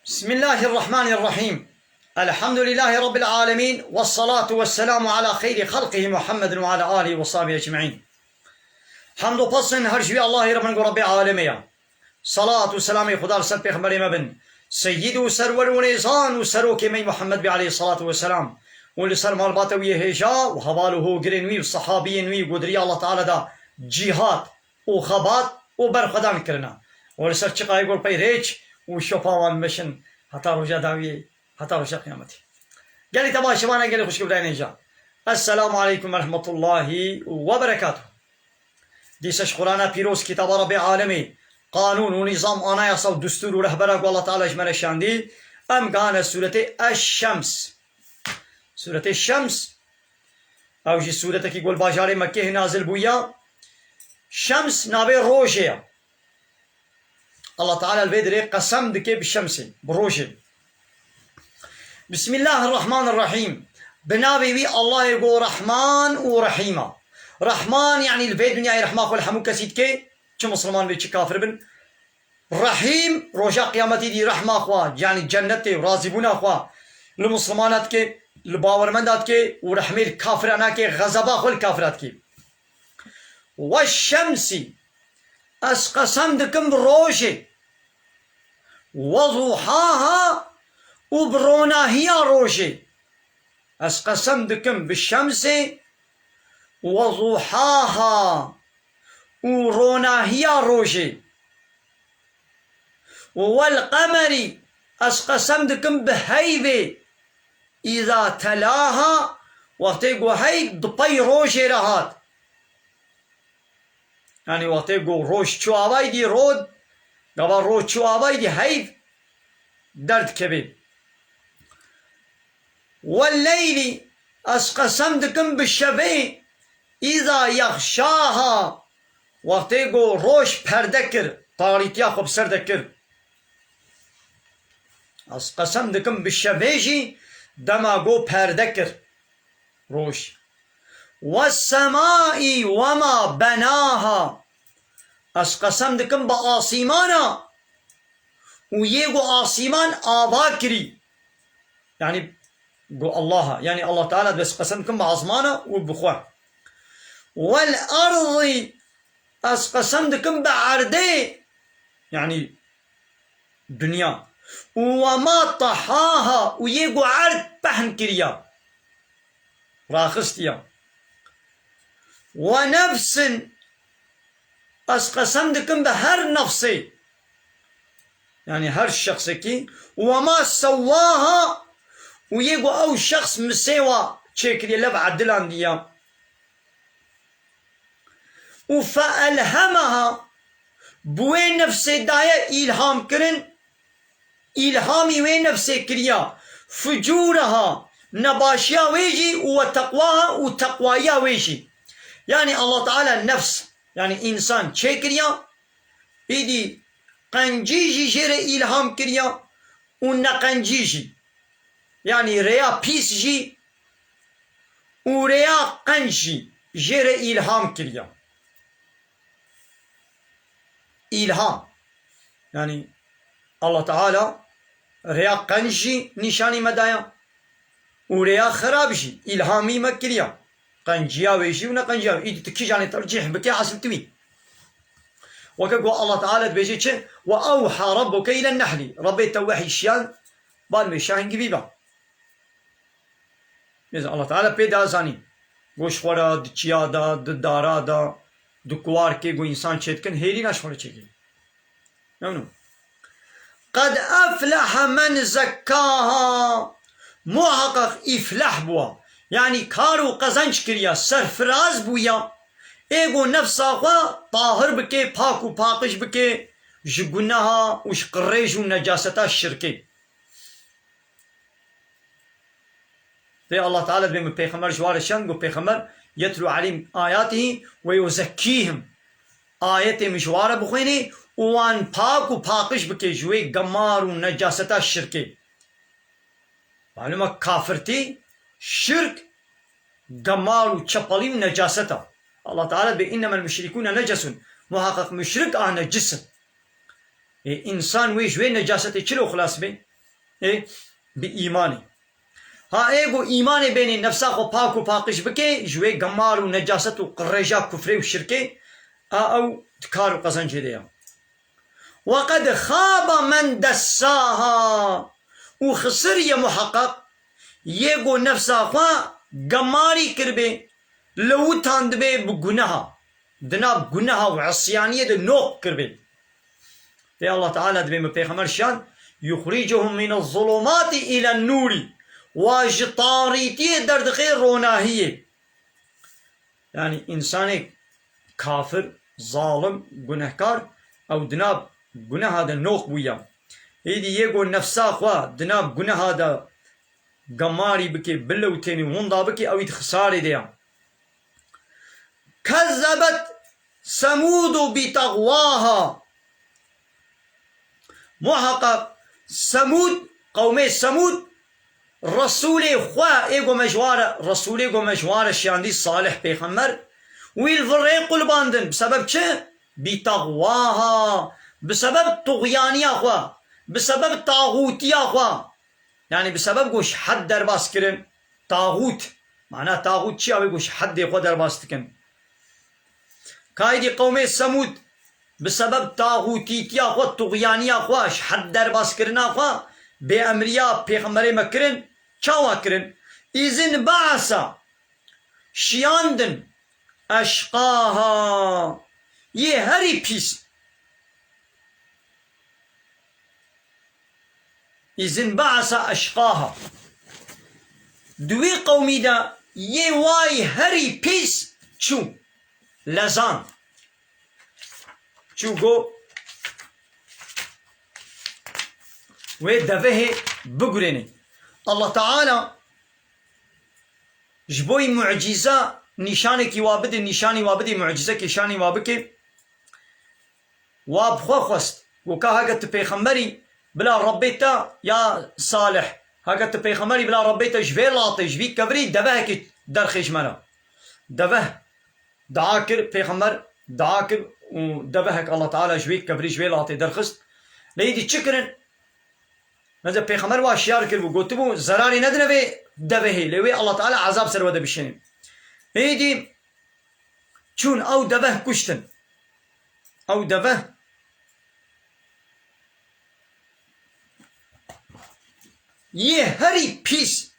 بسم الله الرحمن الرحيم. الحمد لله رب العالمين، والصلاة والسلام على خير خلقه محمد وعلى آله وصحبه أجمعين. حمد و پسند هر شوی الله رب العالمين. صلاة و سلام خدا سر پیغمبر مبن سيد و سرور و نيزان و سروك مي محمد عليه الصلاة والسلام ولسر مالبات ويهجا وحواله قرنوي وصحابي نوي قدري الله تعالى دا جهاد و خبات و برخدان کرنا ولسر چقای گل پی ریچ و شفاوان مشن حتى رجا داوي حتى رجا قيامتي. قال لي تبا شبانا قال لي خوش قبلين إنجا. السلام عليكم ورحمة الله وبركاته. ديسش قرانا بيروس كتاب رب العالمين قانون ونظام أنا يصل دستور ورهبرك والله تعالى اجمل الشاندي. أم كان سورة الشمس، سورة الشمس أو جي سورة كي يقول باجاري مكة نازل بويا شمس نابي روجيا. الله تعالى الفيدري قسم دكي بالشمس بروجي. بسم الله الرحمن الرحيم. بنابي بي الله يقول رحمن ورحيمة. رحمن يعني الفيد دنيا رحمة والحمو كسيد كي كم مسلمان بي كافر بن. رحيم رجاء قيامتي دي رحمة أخوة يعني جنة ورازبون أخوة للمسلمانات كي لباورمندات كي ورحمة الكافرانات كي غضب أخوة الكافرات كي. والشمس أسقسم دكم بروجي وضحاها وبرونا هي روجي. أسقسم دكم بالشمس وضحاها ورونا هي روجي. والقمر أسقسم دكم بهيبة إذا تلاها وقتيقو هيب دبي روجي رهات يعني وقتيقو روج شو آواي دي رود قبل روج شو آواي دي هيب درد كبير. والليل أسقسم دكم بالشبه إذا يغشاها وقتيقو روش پردكر طاريتيا خب سردكر. أسقسم دكم بالشبهجي دماغو پردكر روش. والسماء وما بناها أسقسم دكم بآسيمانا ويقو آسيمان آباكري يعني قو الله يعني الله تعالى بس قسمكم بعظمانا وبخوة. والأرض أسقسم دكم بعرضي يعني دنيا وما طحاها ويقو عرض بحن كريا راخستيا. ونفس أسقسم دكم بهر نفسي يعني هر شخص كي وما سواها ويقو أو شخص مسيوا تشيكري لبع دلان ديا. وفألهمها بوين نفسي دايا إلهام كرن إلهامي وين نفسي كريا فجورها نباشيا ويجي وتقواها وتقوايا ويجي. يعني الله تعالى النفس يعني إنسان تشيكريا إيدي قنجيجي جير إلهام كريا ونقنجيجي يعني ريا بيسجي وريا قنجي جير إلهام كريا. إلهام يعني الله تعالى ريا قنجي نشاني مدايا وريا خرابجي إلهامي مكريا قنجيا ويجي ونقنجيا إيدي تكي جاني ترجيح بكي حاصل توي. وكقوا الله تعالى بيجي وأوحى ربك إلى النحل ربي توحي الشيان بعد مشاهن قبيبا. إذا الله تعالى بيدا زاني گوش خورا دچیا دا ددارا دا دکوار کے گو انسان چیتکن هیری نشوره چیگی. نمنو قد أفلح من زكاها محقق إفلاح بوا يعني كارو قزنج كريا سرفراز بويا ايگو نفس آخوا طاهر بكي پاكو پاقش بكي جگنها وش قريج و نجاستا الشركي. في الله تعالى بما بيخمر جوار الشنق وبيخمر يتلو عليهم آياته ويزكيهم آياتي مجوارة بخويني وان پاك وپاقش بكي جوي قمار ونجاستا الشركي. معلومة كافرتي شرك قمار وچپلي ونجاستا. الله تعالى بإنما المشركون نجس محقق مشرك نجس. انسان وی جوی نجاست چلو خلاص بی إيه بإيماني ها إيجو إيماني بيني نفسا خو باكو باقش بكي جوي قمار ونجاسة وقريجا كفري وشركي أو تكارو قزن جديا وقد خاب من دساها وخسر يا محقق يجو نفسا خوا قماري كربي لو تاندبي بجنها دنا جنها وعصيانية دنوق كربي في الله تعالى دبي مبيخمر شان يخرجهم من الظلمات إلى النور واجطاريتي درد خير روناهية يعني إنسان كافر ظالم جنهكار أو دناب جنه هذا النوق ويا هيدي يقول نفسا خوا دناب جنه هذا قماري بكي بلوتيني وهندا بكي أو يتخساري ديا كذبت ثمود بتغواها محقق ثمود قومي ثمود رسولي خوا ايغو مجوار رسولي ايغو مجوار الشاندي صالح بيغمبر ويلفريق الباندن بسبب چه بتغواها بسبب طغيانيا خوا بسبب طاغوتيا خوا يعني بسبب گوش حد درباس کرن طاغوت معناه طاغوت چی اوی گوش حد خوا درباس تکن كايدي قومي ثمود بسبب طاغوتيتيا خوا طغيانيا خواش حد درباس كرنا خوا بأمريا بيغمبري مكرن چاوا كرن إذن بعثا شياندن أشقاها يه هري بيس إذن بعثا أشقاها دوي قومي دا يه واي هري بيس چو لزان چو گو ودفه بقرني الله تعالى جبوي معجزة نشانك وابد نشاني وابد معجزة كشاني وابك وابخوا خست وكا هاقت بيخمري بلا ربيتا يا صالح هاقت بيخمري بلا ربيتا جبي لاطي جبي كبري دبهك درخش ملا دبه دعاكر بيخمر دعاكر ودبهك الله تعالى جبي كبري جبي لاطي درخست ليدي تشكرن نزل بيخمر واشيار كر وقلتبو زراري ندنبي دبهي لوي الله تعالى عذاب سر وده بشنين هيدي چون او دبه كشتن او دبه يه هري بيس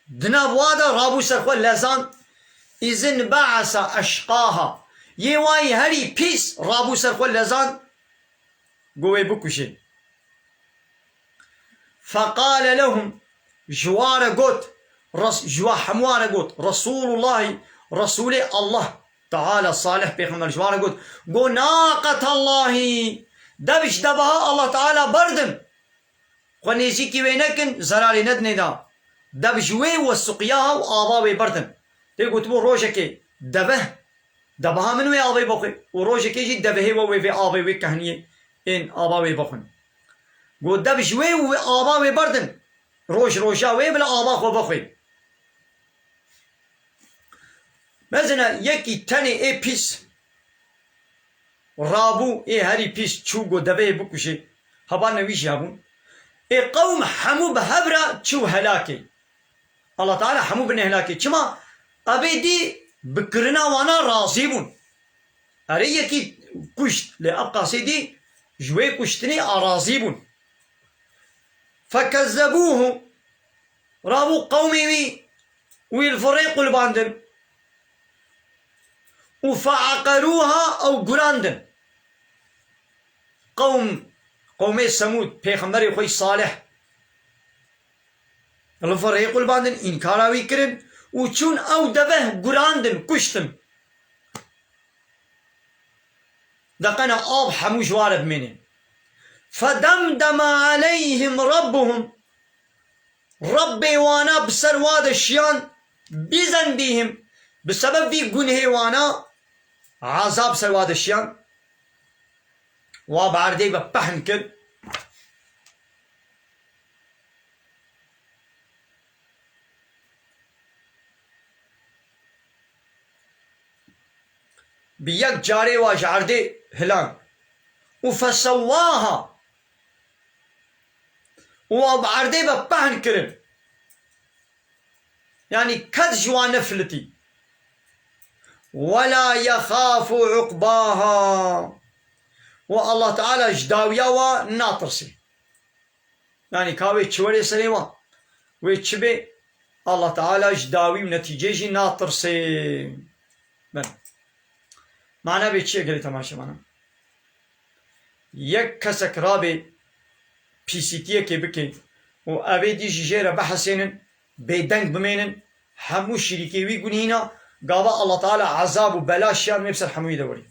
دنابوادا رابو سرخوا لازان إذن بعث أشقاها يه واي هري بيس رابو سرخوا لازان قوي بكشين فقال لهم جوار قوت جوا حموار قوت رسول الله رسول الله تعالى صالح بيغمبر جوار قوت قو ناقة الله دبش دبها الله تعالى بردم ونيزي كي وينكن زراري ندني دا دبجوي والسقياها وآباوي بردم تيقول تبو روجكي دبها من وي آباوي بخي وروجكي جي دبهي ووي في آباوي كهنية إن آباوي بخن قو دبجوي وآباوي بردم روجاوي بلا آبا خو بخي مثلا يكي تاني اي بيس رابو اي هاري بيس چوغو دبه بكشي هبا نويش يابون اي قوم حمو بهبرا چو هلاكي الله تعالى حمو بن هلاكي چما ابي دي بكرنا وانا راضيبون اري يكي كشت لأبقى سيدي جوي كشتني اراضيبون فكذبوه رابو قومي والفريق الباندن وفعقروها او قراندن قومي ثمود بيغمبري خوي صالح الفريق الباندن انكاراوي كرن وچون او دبه قراندن كشتن دقنا آب حمو جوارب منين فدمدم عليهم ربهم ربي وانا بسرواد الشيان بذنبهم بسبب في قنه وانا عذاب سرواد الشيان وابعردي ببحن كل بيك جاري واجعردي هلان وفسواها وبعردي ببهن كرن يعني كد جوان نفلتي ولا يخاف عقباها والله تعالى جداويا وناطرسي يعني كاوي تشوري سريوا ويتشبي الله تعالى جداوي ونتيجة ناطرسي من معنى بيتشي قلي تماشي معنى يك كسك رابي بيسيتيه كي بكي و أبي دي جيجيرا بحسين بيدنك بمينن حمو شريكي ويقول هنا قابا الله تعالى عذاب وبلاشيان مبسر حموي دوري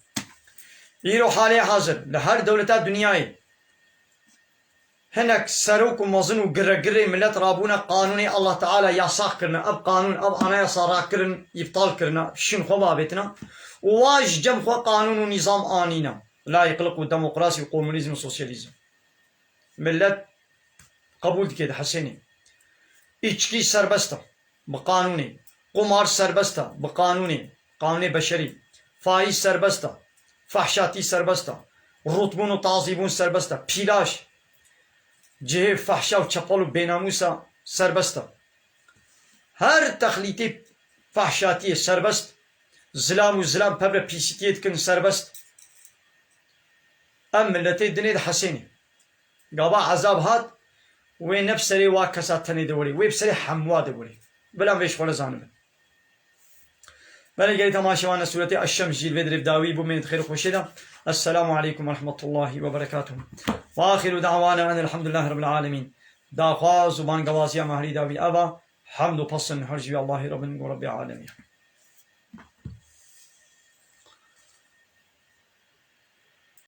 يرو حالي حاضر لهر دولتات دنياي هناك سروك ومظن وقرقري ملت رابونا قانوني الله تعالى ياساق كرنا اب قانون اب انا يسارا كرن يبطال كرنا شن خبابتنا واج جم خو قانون ونظام انينا لا يقلق الديمقراطي والكومونيزم والسوسياليزم ملت قبول كده حسيني içki serbest بقانوني قمار serbest بقانوني قانون بشري فaiz serbest فحشاتي serbest رطبون وتعذيبون serbest پیلاش جه فحشا وچپل و بیناموسا serbest هر تخلیطی فحشاتی serbest زلام و زلام پبر پیسیتیت کن serbest ام ملتي دنيا حسيني قابا عذاب هات وين نفسري واكسات تاني دوري ويبسري حموا دوري بلا مفيش ولا زانب بلا قالي تماشوانا سورة الشمس جيل بدر بداوي بمين خير خوشيدا السلام عليكم ورحمة الله وبركاته واخر دعوانا ان الحمد لله رب العالمين دا خواز وبان قوازيا مهري داوي ابا حمد وبصن هرجي الله رب العالمين